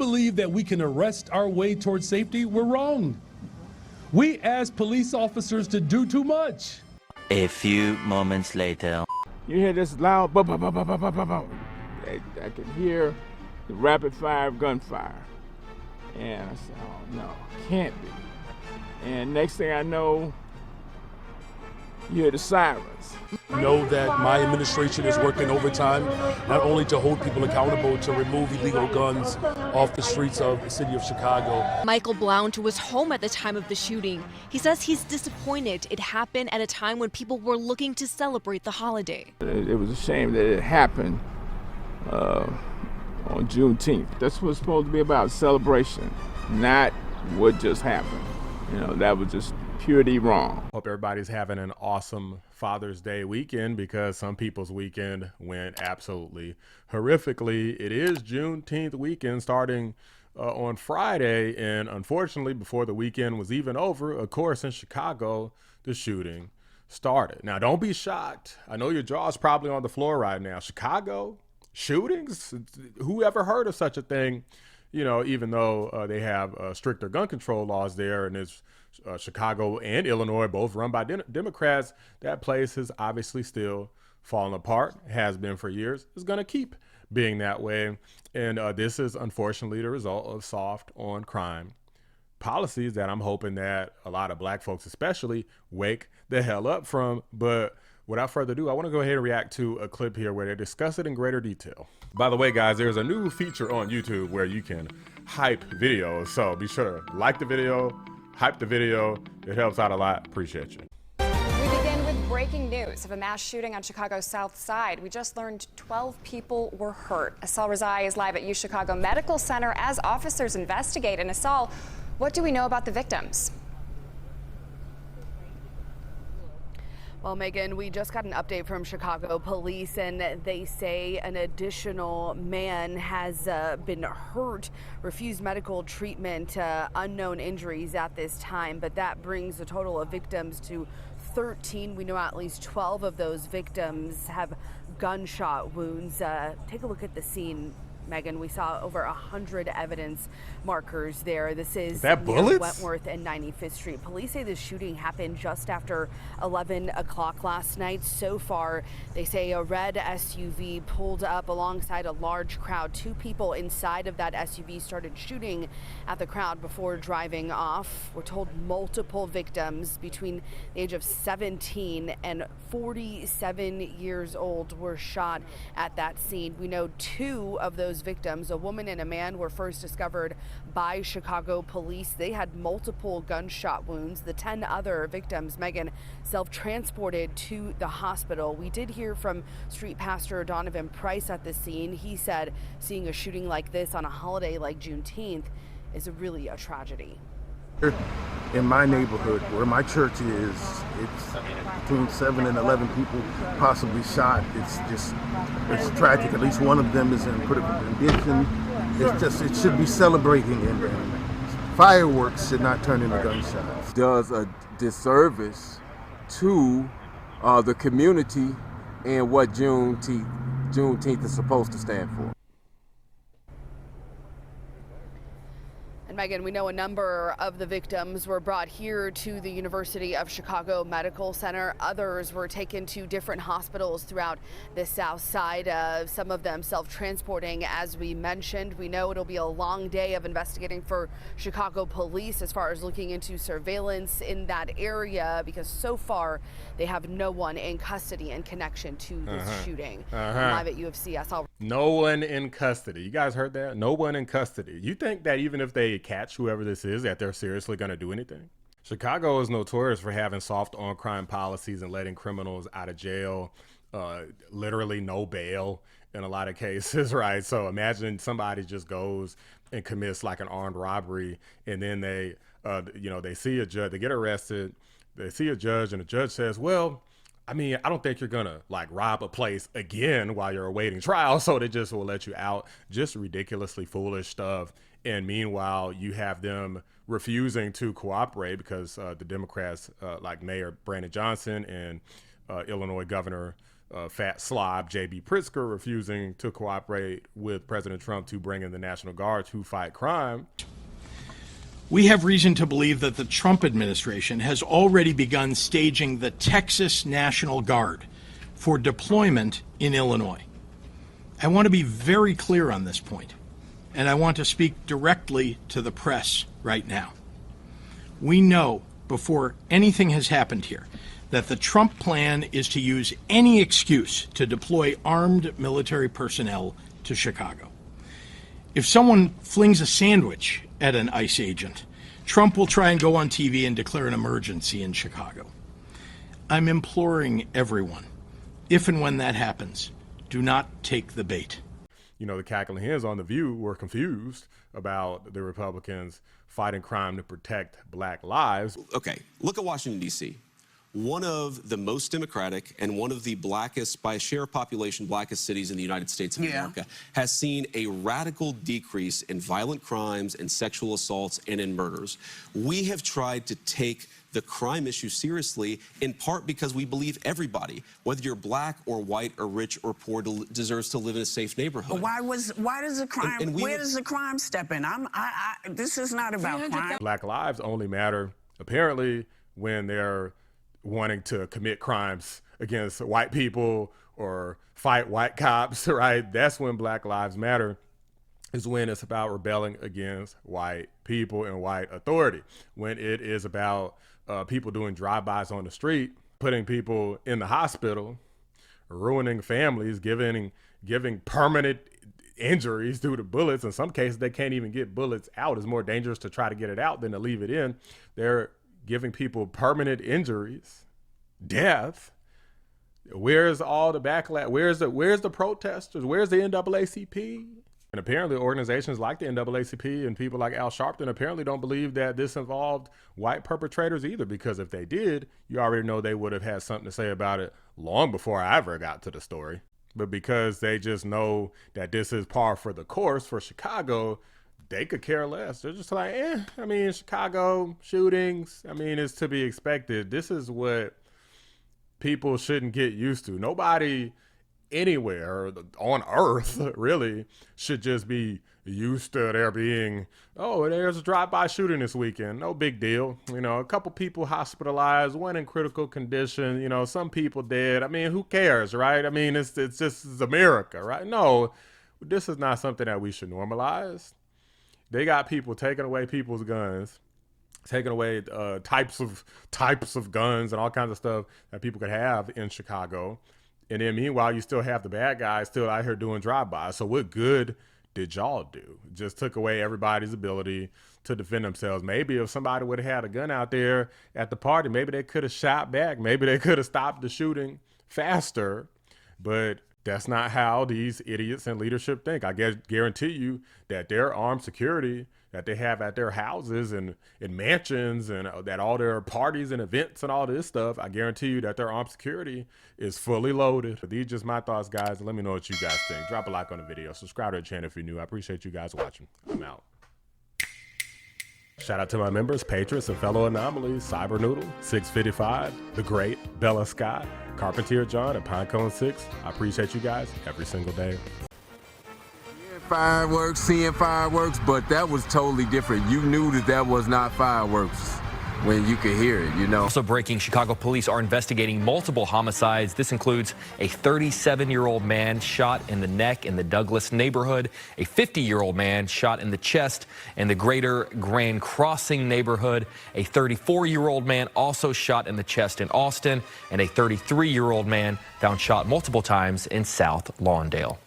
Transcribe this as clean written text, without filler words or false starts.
believe that we can arrest our way towards safety, we're wrong. We ask police officers to do too much. A few moments later. You hear this loud bum, bum, bum, bum, bum, bum, bum, bum. I could hear the rapid fire gunfire. And I said, oh no, can't be. And next thing I know, you hear the sirens. Know that my administration is working overtime, not only to hold people accountable, to remove illegal guns off the streets of the city of Chicago. Michael Blount was home at the time of the shooting. He says he's disappointed it happened at a time when people were looking to celebrate the holiday. It was a shame that it happened on Juneteenth. That's what it's supposed to be about, celebration, not what just happened. You know, that was just purely wrong. Hope everybody's having an awesome Father's Day weekend, because some people's weekend went absolutely horrifically. It is Juneteenth weekend starting on Friday, and unfortunately, before the weekend was even over, of course, in Chicago, the shooting started. Now, don't be shocked. I know your jaw's probably on the floor right now. Chicago shootings? Who ever heard of such a thing? You know, even though they have stricter gun control laws there, and it's Chicago and Illinois, both run by Democrats, that place is obviously still falling apart, has been for years, is going to keep being that way. And this is unfortunately the result of soft on crime policies that I'm hoping that a lot of black folks especially wake the hell up from. But without further ado, I want to go ahead and react to a clip here where they discuss it in greater detail. By the way, guys, there's a new feature on YouTube where you can hype videos. So be sure to like the video, hype the video. It helps out a lot. Appreciate you. We begin with breaking news of a mass shooting on Chicago's South Side. We just learned 12 people were hurt. Asal Razai is live at UChicago Medical Center as officers investigate. And Asal, what do we know about the victims? Well, Megan, we just got an update from Chicago police, and they say an additional man has been hurt, refused medical treatment, unknown injuries at this time, but that brings the total of victims to 13. We know at least 12 of those victims have gunshot wounds. Take a look at the scene, Megan. We saw over 100 evidence markers there. This is that near bullets? Wentworth and 95th Street. Police say this shooting happened just after 11 o'clock last night. So far, they say a red SUV pulled up alongside a large crowd. Two people inside of that SUV started shooting at the crowd before driving off. We're told multiple victims between the age of 17 and 47 years old were shot at that scene. We know two of those victims, a woman and a man, were first discovered by Chicago police. They had multiple gunshot wounds. The 10 other victims, Megan, self-transported to the hospital. We did hear from street pastor Donovan Price at the scene. He said seeing a shooting like this on a holiday like Juneteenth is really a tragedy. In my neighborhood, where my church is, it's between 7 and 11 people possibly shot. It's tragic. At least one of them is in critical condition. It should be celebrating, and fireworks should not turn into gunshots. Does a disservice to the community and what Juneteenth is supposed to stand for. And Megan, we know a number of the victims were brought here to the University of Chicago Medical Center. Others were taken to different hospitals throughout the South Side, some of them self-transporting, as we mentioned. We know it'll be a long day of investigating for Chicago police as far as looking into surveillance in that area, because so far they have no one in custody in connection to this shooting. Live at UFC, I saw. No one in custody. You guys heard that? No one in custody. You think that even if they catch whoever this is, that they're seriously going to do anything? Chicago is notorious for having soft on crime policies and letting criminals out of jail, literally no bail in a lot of cases, right? So imagine somebody just goes and commits like an armed robbery, and then they see a judge, they get arrested, they see a judge, and the judge says, well, I mean, I don't think you're gonna like rob a place again while you're awaiting trial, so they just will let you out. Just ridiculously foolish stuff. And meanwhile, you have them refusing to cooperate because the Democrats, like Mayor Brandon Johnson and Illinois Governor fat slob J.B. Pritzker refusing to cooperate with President Trump to bring in the National Guard to fight crime. We have reason to believe that the Trump administration has already begun staging the Texas National Guard for deployment in Illinois. I want to be very clear on this point, and I want to speak directly to the press right now. We know before anything has happened here that the Trump plan is to use any excuse to deploy armed military personnel to Chicago. If someone flings a sandwich at an ICE agent, Trump will try and go on TV and declare an emergency in Chicago. I'm imploring everyone, if and when that happens, do not take the bait. You know, the cackling hens on The View were confused about the Republicans fighting crime to protect black lives. Okay, look at Washington, D.C. One of the most democratic and one of the blackest, by share of population, blackest cities in the United States of America, has seen a radical decrease in violent crimes and sexual assaults and in murders. We have tried to take the crime issue seriously, in part because we believe everybody, whether you're black or white or rich or poor, deserves to live in a safe neighborhood. Why does the crime, where does the crime step in? This is not about crime. Black lives only matter, apparently, when they're wanting to commit crimes against white people or fight white cops, right? That's when Black Lives Matter, is when it's about rebelling against white people and white authority. When it is about people doing drive-bys on the street, putting people in the hospital, ruining families, giving permanent injuries due to bullets. In some cases, they can't even get bullets out. It's more dangerous to try to get it out than to leave it in. They're giving people permanent injuries, death. Where's all the backlash? Where's the protesters? Where's the NAACP? And apparently organizations like the NAACP and people like Al Sharpton apparently don't believe that this involved white perpetrators either, because if they did, you already know they would have had something to say about it long before I ever got to the story. But because they just know that this is par for the course for Chicago, they could care less. They're just like, I mean, Chicago shootings, I mean, it's to be expected. This is what people shouldn't get used to. Nobody anywhere on earth really should just be used to there being, oh, there's a drive-by shooting this weekend. No big deal. You know, a couple people hospitalized, one in critical condition, you know, some people dead. I mean, who cares, right? I mean, it's America, right? No, this is not something that we should normalize. They got people taking away people's guns, taking away types of guns and all kinds of stuff that people could have in Chicago. And then meanwhile, you still have the bad guys still out here doing drive-bys. So what good did y'all do? Just took away everybody's ability to defend themselves. Maybe if somebody would have had a gun out there at the party, maybe they could have shot back. Maybe they could have stopped the shooting faster. But that's not how these idiots in leadership think. I guarantee you that their armed security that they have at their houses and in mansions and that all their parties and events and all this stuff, I guarantee you that their armed security is fully loaded. These are just my thoughts, guys. Let me know what you guys think. Drop a like on the video. Subscribe to the channel if you're new. I appreciate you guys watching. I'm out. Shout out to my members, patrons, and fellow anomalies, Cyber Noodle, 655, The Great, Bella Scott, Carpentier John, and Pinecone 6. I appreciate you guys every single day. Fireworks, seeing fireworks, but that was totally different. You knew that was not fireworks when you could hear it, you know. Also breaking, Chicago police are investigating multiple homicides. This includes a 37-year-old man shot in the neck in the Douglas neighborhood, a 50-year-old man shot in the chest in the Greater Grand Crossing neighborhood, a 34-year-old man also shot in the chest in Austin, and a 33-year-old man found shot multiple times in South Lawndale.